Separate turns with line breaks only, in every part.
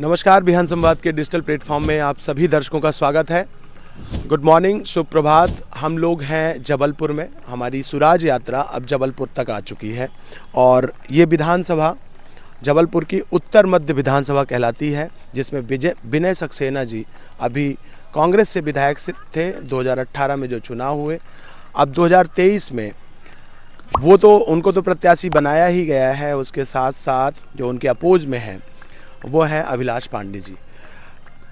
नमस्कार, बिहान संवाद के डिजिटल प्लेटफॉर्म में आप सभी दर्शकों का स्वागत है। गुड मॉर्निंग, सुप्रभात। हम लोग हैं जबलपुर में। हमारी सुराज यात्रा अब जबलपुर तक आ चुकी है और ये विधानसभा जबलपुर की उत्तर मध्य विधानसभा कहलाती है, जिसमें विनय सक्सेना जी अभी कांग्रेस से विधायक थे 2018 में जो चुनाव हुए। अब 2023 में वो तो उनको तो प्रत्याशी बनाया ही गया है, उसके साथ साथ जो उनके अपोज में है वो है अभिलाष पांडे जी।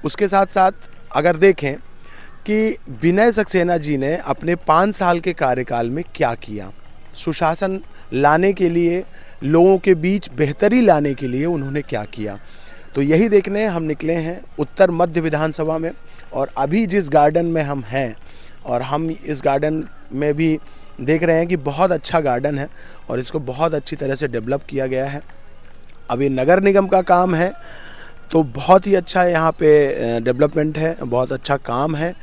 उसके साथ साथ अगर देखें कि विनय सक्सेना जी ने अपने 5 साल के कार्यकाल में क्या किया, सुशासन लाने के लिए, लोगों के बीच बेहतरी लाने के लिए उन्होंने क्या किया, तो यही देखने हम निकले हैं उत्तर मध्य विधानसभा में। और अभी जिस गार्डन में हम हैं, और हम इस गार्डन में भी देख रहे हैं कि बहुत अच्छा गार्डन है और इसको बहुत अच्छी तरह से डेवलप किया गया है। अभी नगर निगम का काम है तो बहुत ही अच्छा यहाँ पे डेवलपमेंट है, बहुत अच्छा काम है।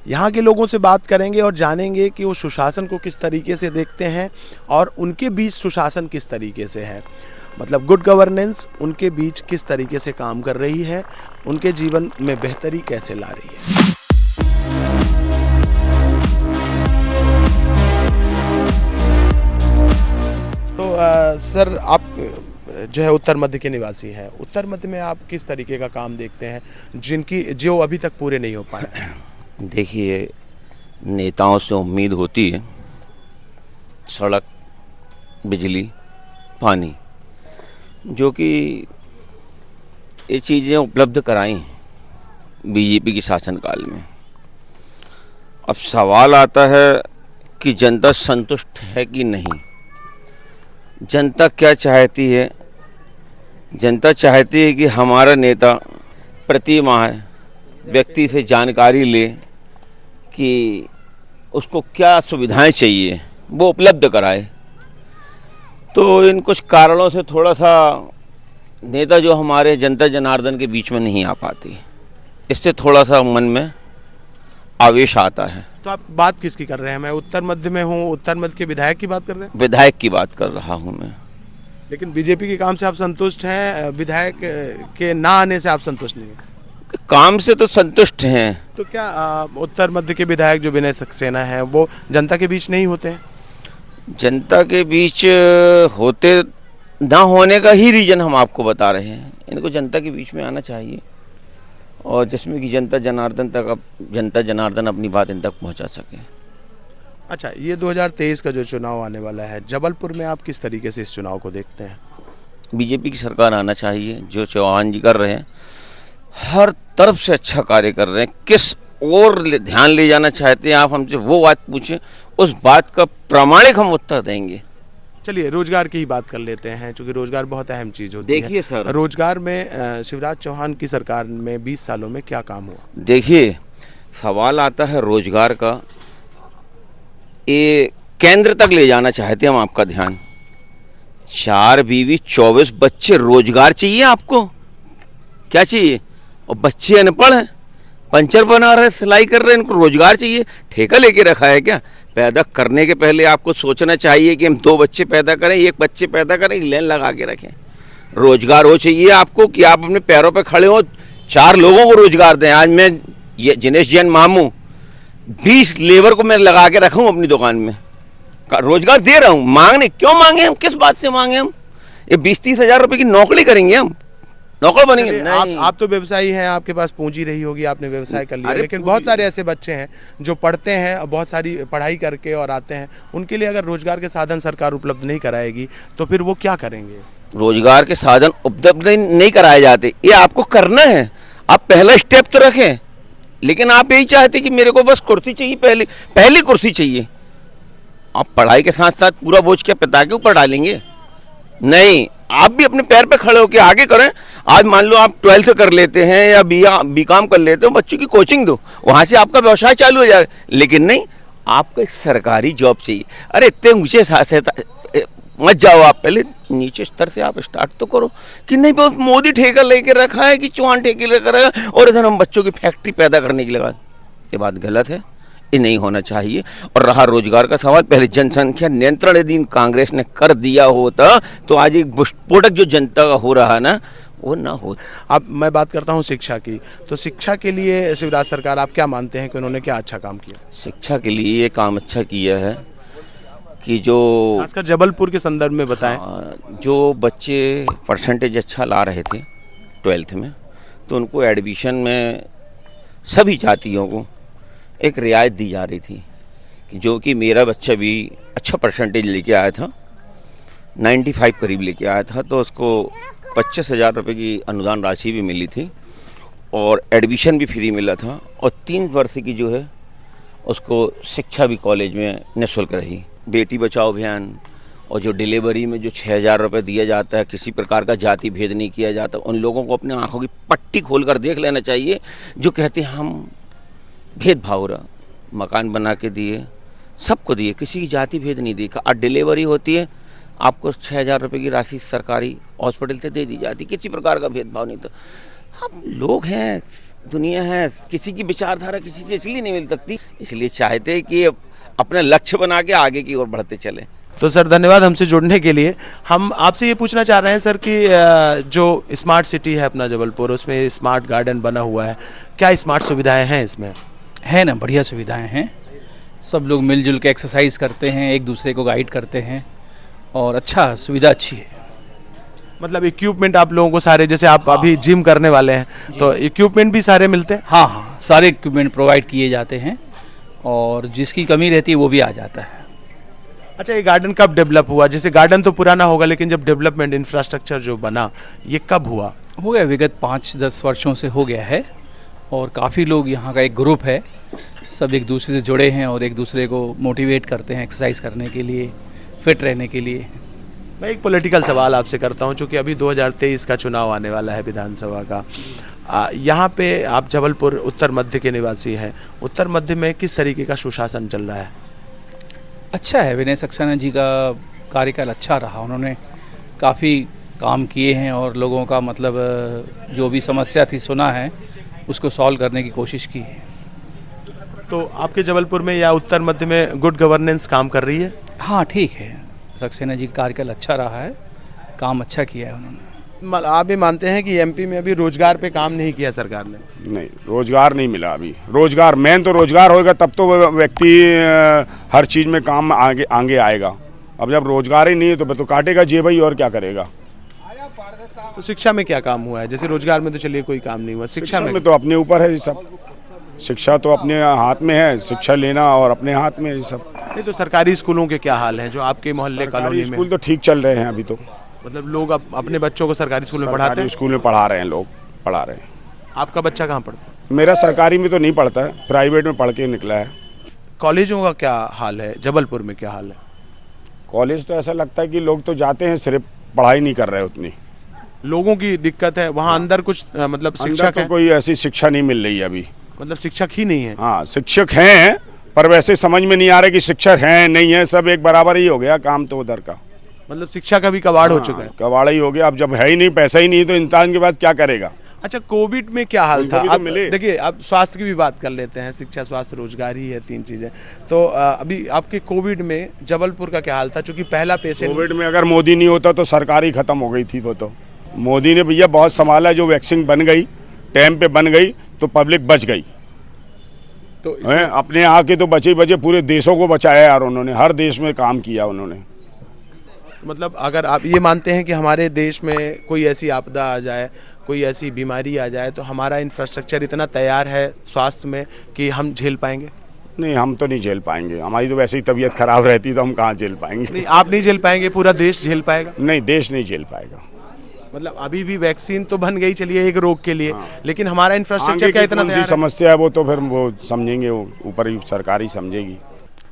यहाँ के लोगों से बात करेंगे और जानेंगे कि वो सुशासन को किस तरीके से देखते हैं और उनके बीच सुशासन किस तरीके से है, मतलब गुड गवर्नेंस उनके बीच किस तरीके से काम कर रही है, उनके जीवन में बेहतरी कैसे ला रही है। तो सर, आप जो है उत्तर मध्य के निवासी हैं, उत्तर मध्य में आप किस तरीके का काम देखते हैं जो अभी तक पूरे नहीं हो पाए?
देखिए, नेताओं से उम्मीद होती है सड़क, बिजली, पानी, जो कि ये चीज़ें उपलब्ध कराई हैं बीजेपी के शासनकाल में। अब सवाल आता है कि जनता संतुष्ट है कि नहीं। जनता क्या चाहती है? जनता चाहती है कि हमारा नेता प्रति माह व्यक्ति से जानकारी ले कि उसको क्या सुविधाएं चाहिए, वो उपलब्ध कराए। तो इन कुछ कारणों से थोड़ा सा नेता जो हमारे जनता जनार्दन के बीच में नहीं आ पाती, इससे थोड़ा सा मन में आवेश आता है।
तो आप बात किसकी कर रहे हैं? मैं उत्तर मध्य में हूँ, उत्तर मध्य के विधायक की बात कर रहे हैं?
विधायक की बात कर रहा हूँ मैं।
लेकिन बीजेपी के काम से आप संतुष्ट हैं, विधायक के ना आने से आप संतुष्ट नहीं हैं?
काम से तो संतुष्ट हैं।
तो क्या उत्तर मध्य के विधायक जो विनय सक्सेना है वो जनता के बीच नहीं होते हैं?
जनता के बीच होते ना होने का ही रीज़न हम आपको बता रहे हैं। इनको जनता के बीच में आना चाहिए और जिसमें कि जनता जनार्दन अपनी बात इन तक पहुंचा सके।
अच्छा, ये 2023 का जो चुनाव आने वाला है, जबलपुर में आप किस तरीके से इस चुनाव को देखते हैं?
बीजेपी की सरकार आना चाहिए। जो चौहान जी कर रहे हैं, हर तरफ से अच्छा कार्य कर रहे हैं। किस और ध्यान ले जाना चाहते हैं आप हमसे, वो बात पूछें, उस बात का प्रामाणिक हम उत्तर देंगे।
चलिए, रोजगार की ही बात कर लेते हैं, क्योंकि रोजगार बहुत अहम चीज़ होती है।
देखिए सर,
रोजगार में शिवराज चौहान की सरकार में 20 सालों में क्या काम हुआ?
देखिए, सवाल आता है रोजगार का। ये केंद्र तक ले जाना चाहते हैं हम आपका ध्यान। 4 बीवी 24 बच्चे, रोजगार चाहिए आपको? क्या चाहिए? और बच्चे अनपढ़ हैं, पंचर बना रहे, सिलाई कर रहे हैं, इनको रोजगार चाहिए। ठेका लेके रखा है क्या? पैदा करने के पहले आपको सोचना चाहिए कि हम 2 बच्चे पैदा करें, 1 बच्चे पैदा करें, लाइन लगा के रखें। रोजगार हो चाहिए आपको कि आप अपने पैरों पे खड़े हो, 4 लोगों को रोजगार दें। आज मैं ये जिनेश जैन मामू 20 लेबर को मैं लगा के रखा हूँ अपनी दुकान में, रोजगार दे रहा हूँ। मांगने क्यों मांगे हम? किस बात से मांगे हम? ये 20-30 हज़ार रुपये की नौकरी करेंगे हम, नौकर बनेंगे?
आप तो व्यवसायी हैं, आपके पास पूंजी रही होगी, आपने व्यवसाय कर लिया। लेकिन बहुत सारे ऐसे बच्चे हैं जो पढ़ते हैं और बहुत सारी पढ़ाई करके और आते हैं, उनके लिए अगर रोजगार के साधन सरकार उपलब्ध नहीं कराएगी तो फिर वो क्या करेंगे?
रोजगार के साधन उपलब्ध नहीं कराए जाते, ये आपको करना है। आप पहला स्टेप तो रखें, लेकिन आप यही चाहते कि मेरे को बस कुर्सी चाहिए, पहली कुर्सी चाहिए। आप पढ़ाई के साथ साथ पूरा बोझ क्या पिता के ऊपर डालेंगे? नहीं, आप भी अपने पैर पे खड़े होकर आगे करें। आज मान लो आप 12th कर लेते हैं या बीकॉम कर लेते हो, बच्चों की कोचिंग दो, वहाँ से आपका व्यवसाय चालू हो जाएगा। लेकिन नहीं, आपको एक सरकारी जॉब चाहिए। अरे इतने ऊँचे मत जाओ, आप पहले नीचे स्तर से आप स्टार्ट तो करो। कि नहीं, बस मोदी ठेका लेके रखा है कि चौहान ठेके लेकर रखा है और इधर हम बच्चों की फैक्ट्री पैदा करने के लिए लगा। ये बात गलत है, ये नहीं होना चाहिए। और रहा रोजगार का सवाल, पहले जनसंख्या नियंत्रण यदि कांग्रेस ने कर दिया होता तो आज एक विस्फोटक जो जनता का हो रहा है ना, वो ना हो।
अब मैं बात करता हूँ शिक्षा की, तो शिक्षा के लिए शिवराज सरकार आप क्या मानते हैं कि उन्होंने क्या अच्छा काम किया?
शिक्षा के लिए ये काम अच्छा किया है कि जो
खासकर जबलपुर के संदर्भ में बताएं।
जो बच्चे परसेंटेज अच्छा ला रहे थे 12th में, तो उनको एडमिशन में सभी जातियों को एक रियायत दी जा रही थी, कि जो कि मेरा बच्चा भी अच्छा परसेंटेज लेके आया था, 95 करीब लेके आया था, तो उसको 25,000 रुपये की अनुदान राशि भी मिली थी और एडमिशन भी फ्री मिला था, और 3 वर्ष की जो है उसको शिक्षा भी कॉलेज में निःशुल्क रही। बेटी बचाओ अभियान और जो डिलीवरी में जो 6,000 रुपये दिया जाता है, किसी प्रकार का जाति भेद नहीं किया जाता। उन लोगों को अपने आंखों की पट्टी खोलकर देख लेना चाहिए जो कहते हैं हम भेदभाव रहा। मकान बना के दिए, सबको दिए, किसी की जाति भेद नहीं देखा। और डिलीवरी होती है, आपको 6,000 रुपये की राशि सरकारी हॉस्पिटल से दे दी जाती, किसी प्रकार का भेदभाव नहीं। तो हम लोग हैं, दुनिया है, किसी की विचारधारा किसी से इसलिए नहीं मिल सकती, इसलिए चाहते हैं कि अपना लक्ष्य बना के आगे की ओर बढ़ते चलें।
तो सर धन्यवाद हमसे जुड़ने के लिए। हम आपसे ये पूछना चाह रहे हैं सर कि जो स्मार्ट सिटी है अपना जबलपुर, उसमें स्मार्ट गार्डन बना हुआ है, क्या स्मार्ट सुविधाएं हैं इसमें?
है ना, बढ़िया सुविधाएं हैं। सब लोग मिलजुल के एक्सरसाइज करते हैं, एक दूसरे को गाइड करते हैं और अच्छा सुविधा अच्छी है।
मतलब इक्विपमेंट आप लोगों को सारे, जैसे आप अभी जिम करने वाले हैं, तो इक्विपमेंट भी सारे मिलते हैं?
हाँ हाँ, सारे इक्विपमेंट प्रोवाइड किए जाते हैं और जिसकी कमी रहती है वो भी आ जाता है।
अच्छा, ये गार्डन कब डेवलप हुआ? जैसे गार्डन तो पुराना होगा, लेकिन जब डेवलपमेंट इंफ्रास्ट्रक्चर जो बना, ये कब हुआ?
हो गया, विगत 5-10 वर्षों से हो गया है और काफ़ी लोग, यहाँ का एक ग्रुप है, सब एक दूसरे से जुड़े हैं और एक दूसरे को मोटिवेट करते हैं एक्सरसाइज करने के लिए, फिट रहने के लिए।
मैं एक पॉलिटिकल सवाल आपसे करता हूं, चूँकि अभी 2023 का चुनाव आने वाला है विधानसभा का। यहाँ पे आप जबलपुर उत्तर मध्य के निवासी हैं, उत्तर मध्य में किस तरीके का सुशासन चल रहा है?
अच्छा है, विनय सक्सेना जी का कार्यकाल अच्छा रहा, उन्होंने काफ़ी काम किए हैं और लोगों का मतलब जो भी समस्या थी सुना है, उसको सॉल्व करने की कोशिश की है।
तो आपके जबलपुर में या उत्तर मध्य में गुड गवर्नेंस काम कर रही है?
हाँ ठीक है, सक्सेना जी का कार्यकाल अच्छा रहा है, काम अच्छा किया है उन्होंने।
आप भी मानते हैं कि एमपी में अभी रोजगार पे काम नहीं किया सरकार ने?
नहीं, रोजगार नहीं मिला अभी। रोजगार मेन तो रोजगार होगा तब तो व्यक्ति हर चीज़ में काम आगे आगे आएगा। अब जब रोजगार ही नहीं है तो काटेगा जेब ही, और क्या करेगा।
तो शिक्षा में क्या काम हुआ है? जैसे रोजगार में तो चलिए कोई काम नहीं हुआ, शिक्षा में
तो अपने ऊपर है ये सब। शिक्षा तो अपने हाथ में है, शिक्षा लेना और अपने हाथ में ये सब।
नहीं तो सरकारी स्कूलों के क्या हाल है जो आपके मोहल्ले कॉलोनी में?
स्कूल तो ठीक चल रहे हैं अभी तो।
मतलब लोग अपने बच्चों को सरकारी स्कूल में पढ़ाते हैं?
स्कूल में पढ़ा रहे हैं, लोग पढ़ा रहे हैं।
आपका बच्चा कहाँ पढ़ता है?
मेरा सरकारी में तो नहीं पढ़ता है, प्राइवेट में पढ़ के निकला है।
कॉलेजों का क्या हाल है? जबलपुर में क्या हाल है?
कॉलेज तो ऐसा लगता है कि लोग तो जाते हैं, सिर्फ पढ़ाई नहीं कर रहे उतनी।
लोगों की दिक्कत है वहाँ अंदर कुछ मतलब शिक्षक
तो कोई ऐसी शिक्षा नहीं मिल रही है अभी।
मतलब शिक्षक ही नहीं है?
हाँ, शिक्षक हैं पर वैसे समझ में नहीं आ रहा कि शिक्षक हैं नहीं है, सब एक बराबर ही हो गया काम तो उधर का।
मतलब शिक्षा का भी कबाड़ हो चुका है?
कबाड़ ही हो गया। अब जब है ही नहीं, पैसा ही नहीं, तो इंसान के पास क्या करेगा।
अच्छा, कोविड में क्या हाल था?
तो
अब देखिए, अब स्वास्थ्य की भी बात कर लेते हैं, शिक्षा, स्वास्थ्य, रोजगार ही है, 3 चीजें। तो अभी आपके कोविड में जबलपुर का क्या हाल था? क्योंकि पहला पेशेंट
कोविड में अगर मोदी नहीं होता तो सरकार ही खत्म हो गई थी। वो तो मोदी ने भैया बहुत संभाला, जो वैक्सीन बन गई टाइम पे बन गई तो पब्लिक बच गई। तो अपने यहाँ के तो बचे पूरे देशों को बचाया यार उन्होंने, हर देश में काम किया उन्होंने।
मतलब अगर आप ये मानते हैं कि हमारे देश में कोई ऐसी आपदा आ जाए, कोई ऐसी बीमारी आ जाए, तो हमारा इंफ्रास्ट्रक्चर इतना तैयार है स्वास्थ्य में कि हम झेल पाएंगे?
नहीं, हम तो नहीं झेल पाएंगे। हमारी तो वैसे ही तबीयत खराब रहती तो हम कहाँ झेल पाएंगे।
नहीं, आप नहीं झेल पाएंगे, पूरा देश झेल पाएगा?
नहीं, देश नहीं झेल पाएगा।
मतलब अभी भी वैक्सीन तो बन गई चलिए एक रोग के लिए, लेकिन हमारा इंफ्रास्ट्रक्चर क्या इतना तैयार है?
समस्या है वो तो फिर वो समझेंगे, वो ऊपर ही सरकार ही समझेगी।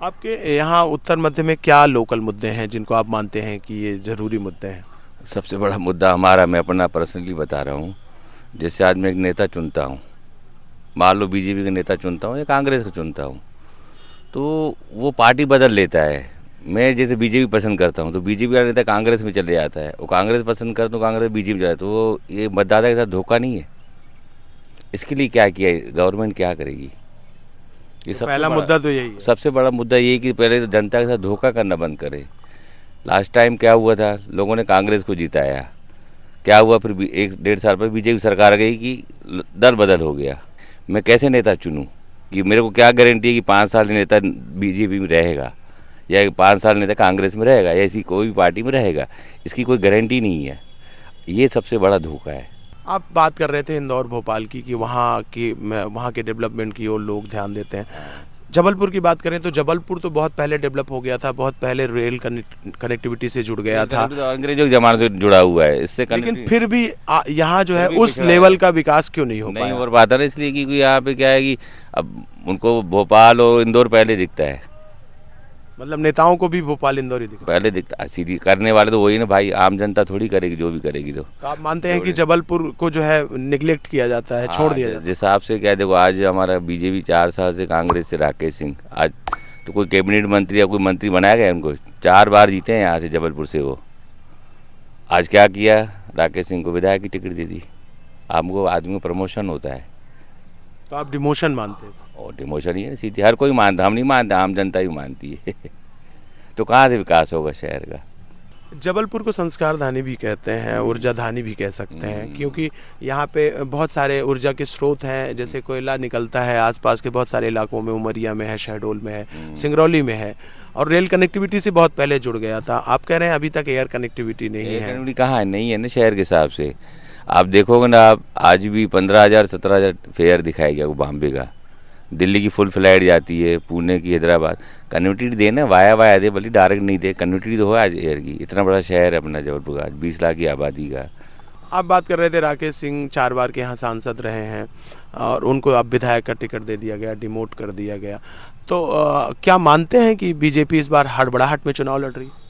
आपके यहाँ उत्तर मध्य में क्या लोकल मुद्दे हैं जिनको आप मानते हैं कि ये ज़रूरी मुद्दे हैं?
सबसे बड़ा मुद्दा हमारा, मैं अपना पर्सनली बता रहा हूँ, जैसे आज मैं एक नेता चुनता हूँ, मान लो बीजेपी का नेता चुनता हूँ या कांग्रेस का चुनता हूँ, तो वो पार्टी बदल लेता है। मैं जैसे बीजेपी पसंद करता हूँ तो बीजेपी का नेता कांग्रेस में चले जाता है, वो कांग्रेस पसंद करता हूँ कांग्रेस बीजेपी जाता है। तो वो ये मतदाता के साथ धोखा नहीं है? इसके लिए क्या किया गवर्नमेंट, क्या करेगी? ये
तो पहला मुद्दा तो यही है।
सबसे बड़ा मुद्दा ये कि पहले तो जनता के साथ धोखा करना बंद करे। लास्ट टाइम क्या हुआ था, लोगों ने कांग्रेस को जिताया, क्या हुआ फिर भी 1-1.5 साल पर बीजेपी सरकार गई कि दल बदल हो गया। मैं कैसे नेता चुनूँ कि मेरे को क्या गारंटी है कि 5 साल नेता बीजेपी में रहेगा या 5 साल नेता कांग्रेस में रहेगा या ऐसी कोई भी पार्टी में रहेगा, इसकी कोई गारंटी नहीं है। ये सबसे बड़ा धोखा है।
आप बात कर रहे थे इंदौर भोपाल की कि वहाँ के डेवलपमेंट की ओर लोग ध्यान देते हैं। जबलपुर की बात करें तो जबलपुर तो बहुत पहले डेवलप हो गया था, बहुत पहले रेल कनेक्टिविटी से जुड़ गया था,
तो अंग्रेजों के ज़माने से जुड़ा हुआ है इससे।
लेकिन फिर भी यहाँ जो है उस लेवल का विकास क्यों नहीं हो पाया?
नहीं हो पाता ना, इसलिए क्योंकि यहाँ पे क्या है कि अब उनको भोपाल और इंदौर पहले दिखता है।
मतलब नेताओं को भी भोपाल इंदौर ही दिखता
पहले दिखता है, सीधी करने वाले तो वही ना भाई, आम जनता थोड़ी करेगी जो भी करेगी। तो
आप मानते हैं कि जबलपुर को जो है निगलेक्ट किया जाता है, छोड़ दिया जाता है?
जिस हिसाब से क्या देखो, आज हमारा बीजेपी 4 साल से कांग्रेस से राकेश सिंह, आज तो कोई कैबिनेट मंत्री या कोई मंत्री बनाया गया उनको? 4 बार जीते हैं यहाँ से जबलपुर से वो। आज क्या किया, राकेश सिंह को विधायक की टिकट दे दी। आपको आदमी को प्रमोशन होता है
तो आप डिमोशन मानते हैं?
और डिमोशन ही है सीधी, हर कोई मानता, हम नहीं मानते, आम जनता ही मानती है। तो कहाँ से विकास होगा शहर का?
जबलपुर को संस्कार धानी भी कहते हैं, ऊर्जा धानी भी कह सकते हैं, क्योंकि यहाँ पे बहुत सारे ऊर्जा के स्रोत हैं। जैसे कोयला निकलता है आसपास के बहुत सारे इलाकों में, उमरिया में है, शहडोल में है, सिंगरौली में है, और रेल कनेक्टिविटी से बहुत पहले जुड़ गया था। आप कह रहे हैं अभी तक एयर कनेक्टिविटी नहीं है?
कनेक्टिविटी कहाँ है, नहीं है ना शहर के हिसाब से। आप देखोगे ना, आप आज भी 15,000-17,000 फेयर दिखाया गया वो बॉम्बे का। दिल्ली की फुल फ्लाइट जाती है, पुणे की, हैदराबाद। कनेक्टिविटी देना, वाया दे, भले डायरेक्ट नहीं दे, कनेक्टिविटी तो है आज एयर की। इतना बड़ा शहर है अपना जबलपुर का, आज 20 लाख की आबादी का।
आप बात कर रहे थे राकेश सिंह 4 बार के यहाँ सांसद रहे हैं और उनको अब विधायक का टिकट दे दिया गया, डिमोट कर दिया गया। तो क्या मानते हैं कि बीजेपी इस बार हड़बड़ाहट में चुनाव लड़ रही है?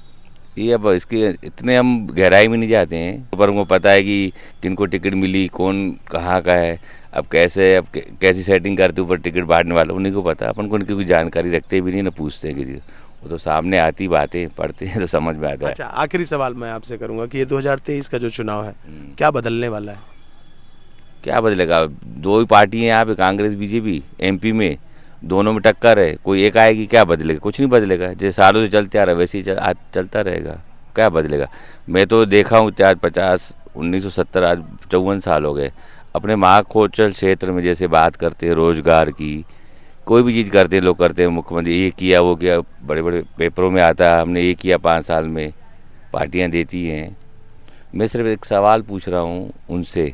ये अब इसके इतने हम गहराई में नहीं जाते हैं, पर उनको पता है कि किनको टिकट मिली, कौन कहाँ का है, अब कैसी सेटिंग करते ऊपर टिकट बांटने वाला, उन्हीं को पता। अपन को उनकी कोई जानकारी रखते भी नहीं ना, पूछते हैं किसी को। वो तो सामने आती बातें पढ़ते हैं तो समझ में आता है।
अच्छा, आखिरी सवाल मैं आपसे करूँगा कि ये 2023 का जो चुनाव है क्या बदलने वाला है?
क्या बदलेगा? 2 ही पार्टी हैं यहाँ पे, कांग्रेस बीजेपी। MP में दोनों में टक्कर है, कोई एक आएगी, क्या बदलेगा? कुछ नहीं बदलेगा। जैसे सालों से चलते आ रहा है वैसे ही चलता रहेगा। क्या बदलेगा? मैं तो देखा हूँ आज 1970 आज 54 साल हो गए। अपने महाकोशल क्षेत्र में जैसे बात करते हैं रोजगार की, कोई भी चीज़ करते हैं लोग, करते हैं मुख्यमंत्री ये किया वो किया, बड़े बड़े पेपरों में आता है हमने ये किया 5 साल में, पार्टियाँ देती हैं। मैं सिर्फ एक सवाल पूछ रहा हूँ उनसे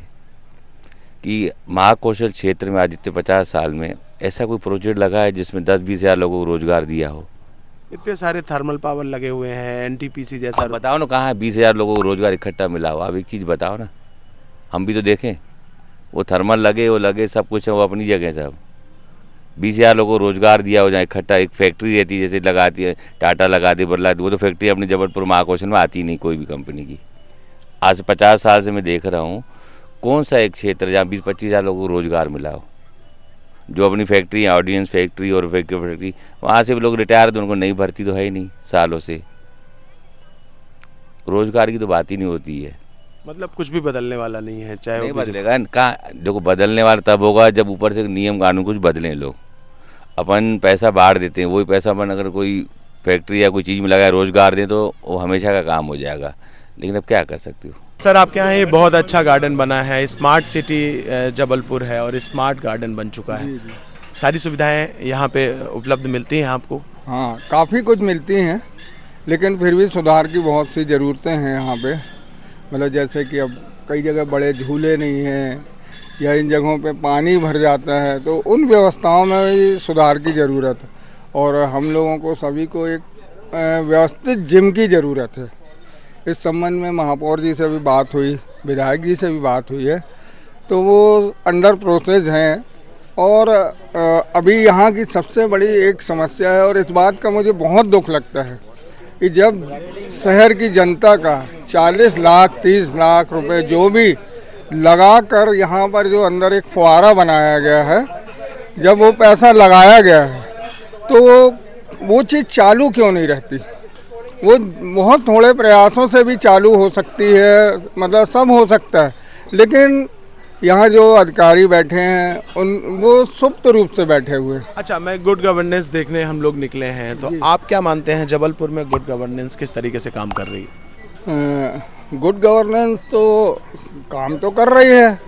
कि महाकोशल क्षेत्र में आज जितने 50 साल में ऐसा कोई प्रोजेक्ट लगा है जिसमें 10-20 हज़ार लोगों को रोजगार दिया हो?
इतने सारे थर्मल पावर लगे हुए हैं, NTPC जैसा।
बताओ ना, कहाँ 20,000 लोगों को रोजगार इकट्ठा मिला हो? आप एक चीज़ बताओ ना, हम भी तो देखें। वो थर्मल लगे, वो लगे, सब कुछ है, वो अपनी जगह सब। 20,000 लोगों को रोजगार दिया हो जहाँ इकट्ठा। एक फैक्ट्री रहती है, जैसे लगाती है टाटा लगाती, बिरला, वो तो फैक्ट्री अपने जबलपुर महाकोशल में आती नहीं कोई भी कंपनी की। आज 50 साल से मैं देख रहा हूँ, कौन सा एक क्षेत्र जहाँ 20-25 हज़ार लोगों को रोजगार मिला हो, जो अपनी फैक्ट्री, ऑडियंस फैक्ट्री और फैक्ट्री, वहाँ से भी लोग रिटायर, तो उनको नई भर्ती तो है ही नहीं सालों से। रोजगार की तो बात ही नहीं होती है।
मतलब कुछ भी बदलने वाला नहीं है, चाहे
नहीं बदलेगा। कहाँ देखो, बदलने वाला तब होगा जब ऊपर से नियम कानून कुछ बदलें लोग। अपन पैसा बांट देते हैं, वही पैसा अपन अगर कोई फैक्ट्री या कोई चीज़ में लगाए, रोजगार दें, तो वो हमेशा का काम हो जाएगा। लेकिन अब क्या कर सकते हो?
सर, आपके यहाँ ये बहुत अच्छा गार्डन बना है, स्मार्ट सिटी जबलपुर है और स्मार्ट गार्डन बन चुका है। सारी सुविधाएं यहाँ पे उपलब्ध मिलती हैं आपको?
हाँ, काफ़ी कुछ मिलती हैं, लेकिन फिर भी सुधार की बहुत सी ज़रूरतें हैं यहाँ पे। मतलब जैसे कि अब कई जगह बड़े झूले नहीं हैं, या इन जगहों पे पानी भर जाता है, तो उन व्यवस्थाओं में भी सुधार की ज़रूरत है। और हम लोगों को सभी को एक व्यवस्थित जिम की ज़रूरत है। इस संबंध में महापौर जी से भी बात हुई, विधायक जी से भी बात हुई है, तो वो अंडर प्रोसेस हैं। और अभी यहाँ की सबसे बड़ी एक समस्या है, और इस बात का मुझे बहुत दुख लगता है कि जब शहर की जनता का 40 लाख 30 लाख रुपए जो भी लगा कर यहाँ पर जो अंदर एक फुहारा बनाया गया है, जब वो पैसा लगाया गया है तो वो चीज़ चालू क्यों नहीं रहती? वो बहुत थोड़े प्रयासों से भी चालू हो सकती है, मतलब सब हो सकता है, लेकिन यहाँ जो अधिकारी बैठे हैं वो सुप्त रूप से बैठे हुए हैं।
अच्छा, मैं गुड गवर्नेंस देखने हम लोग निकले हैं, तो आप क्या मानते हैं जबलपुर में गुड गवर्नेंस किस तरीके से काम कर रही है?
गुड गवर्नेंस तो काम तो कर रही है,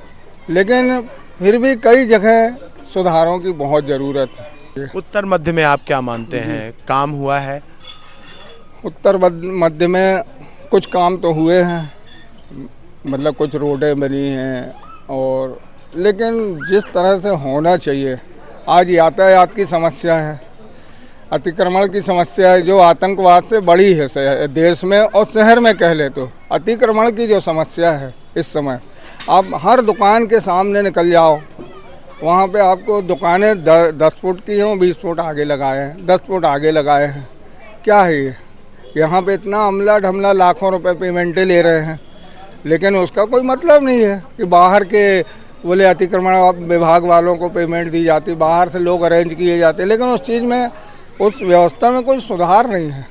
लेकिन फिर भी कई जगह सुधारों की बहुत ज़रूरत है।
उत्तर मध्य में आप क्या मानते हैं, काम हुआ है?
उत्तर मध्य में कुछ काम तो हुए हैं, मतलब कुछ रोडें बनी हैं, और लेकिन जिस तरह से होना चाहिए, आज यातायात की समस्या है, अतिक्रमण की समस्या है जो आतंकवाद से बड़ी है देश में और शहर में कह ले तो। अतिक्रमण की जो समस्या है इस समय, आप हर दुकान के सामने निकल जाओ, वहाँ पे आपको दुकानें 10 फुट की हों, 20 फुट आगे लगाए हैं, 10 फुट आगे लगाए हैं। क्या है ये? यहाँ पे इतना अमला ढमला लाखों रुपए पेमेंटें ले रहे हैं, लेकिन उसका कोई मतलब नहीं है कि बाहर के बोले अतिक्रमण विभाग वालों को पेमेंट दी जाती, बाहर से लोग अरेंज किए जाते, लेकिन उस चीज़ में, उस व्यवस्था में कोई सुधार नहीं है।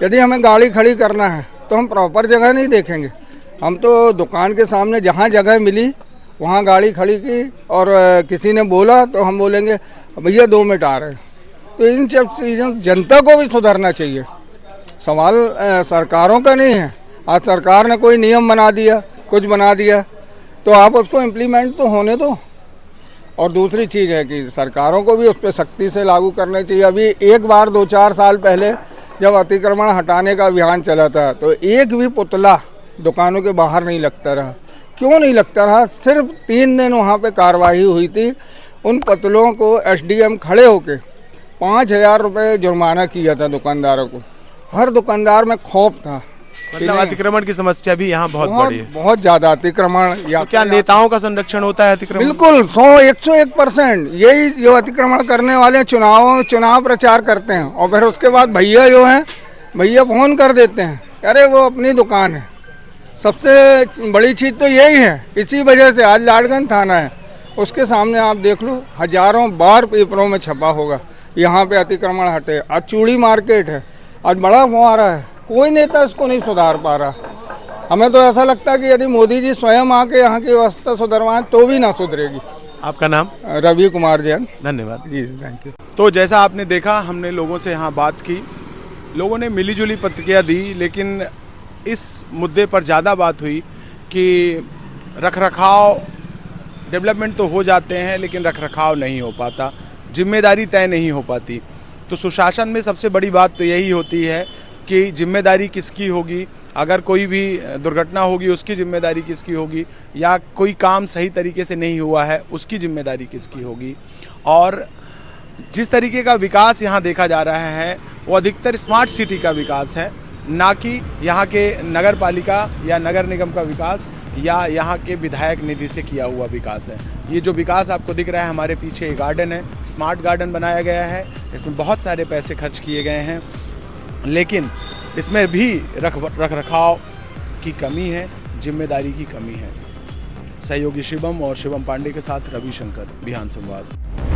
यदि हमें गाड़ी खड़ी करना है तो हम प्रॉपर जगह नहीं देखेंगे, हम तो दुकान के सामने जहाँ जगह मिली वहाँ गाड़ी खड़ी की, और किसी ने बोला तो हम बोलेंगे भैया 2 मिनट आ रहे हैं। तो इन सब चीज़ों, जनता को भी सुधरना चाहिए। सवाल सरकारों का नहीं है। आज सरकार ने कोई नियम बना दिया, कुछ बना दिया, तो आप उसको इम्प्लीमेंट तो होने दो। और दूसरी चीज़ है कि सरकारों को भी उस पर सख्ती से लागू करने चाहिए। अभी एक बार 2-4 साल पहले जब अतिक्रमण हटाने का अभियान चला था, तो एक भी पुतला दुकानों के बाहर नहीं लगता रहा। क्यों नहीं लगता रहा? सिर्फ 3 दिन वहाँ पे कार्रवाई हुई थी। उन पुतलों को एसडीएम खड़े होके 5,000 रुपये जुर्माना किया था दुकानदारों को। हर दुकानदार में खौफ था।
मतलब अतिक्रमण की समस्या भी यहाँ बहुत बड़ी है,
बहुत ज़्यादा अतिक्रमण।
तो क्या नेताओं का संरक्षण होता है अतिक्रमण?
बिल्कुल 101%। यही जो अतिक्रमण करने वाले चुनाव प्रचार करते हैं, और फिर उसके बाद भैया जो हैं, भैया फ़ोन कर देते हैं, अरे वो अपनी दुकान है। सबसे बड़ी चीज़ तो यही है। इसी वजह से आज लाडगंज थाना है, उसके सामने आप देख लो, हजारों बार पेपरों में छपा होगा यहाँ पे अतिक्रमण हटे। आज चूड़ी मार्केट है, आज बड़ा फुहारा है, कोई नेता इसको नहीं सुधार पा रहा। हमें तो ऐसा लगता है कि यदि मोदी जी स्वयं आके यहाँ की व्यवस्था सुधरवाएं तो भी ना सुधरेगी।
आपका नाम?
रवि कुमार जैन।
धन्यवाद
जी, थैंक यू।
तो जैसा आपने देखा, हमने लोगों से यहाँ बात की, लोगों ने मिलीजुली प्रतिक्रिया दी, लेकिन इस मुद्दे पर ज़्यादा बात हुई कि रखरखाव, डेवलपमेंट तो हो जाते हैं लेकिन रखरखाव नहीं हो पाता, जिम्मेदारी तय नहीं हो पाती। तो सुशासन में सबसे बड़ी बात तो यही होती है कि जिम्मेदारी किसकी होगी, अगर कोई भी दुर्घटना होगी उसकी जिम्मेदारी किसकी होगी, या कोई काम सही तरीके से नहीं हुआ है उसकी जिम्मेदारी किसकी होगी। और जिस तरीके का विकास यहाँ देखा जा रहा है वो अधिकतर स्मार्ट सिटी का विकास है, ना कि यहाँ के नगर पालिका या नगर निगम का विकास या यहाँ के विधायक निधि से किया हुआ विकास है। ये जो विकास आपको दिख रहा है, हमारे पीछे एक गार्डन है, स्मार्ट गार्डन बनाया गया है, इसमें बहुत सारे पैसे खर्च किए गए हैं, लेकिन इसमें भी रखरखाव की कमी है, जिम्मेदारी की कमी है। सहयोगी शिवम और शिवम पांडे के साथ रविशंकर, बिहान संवाद।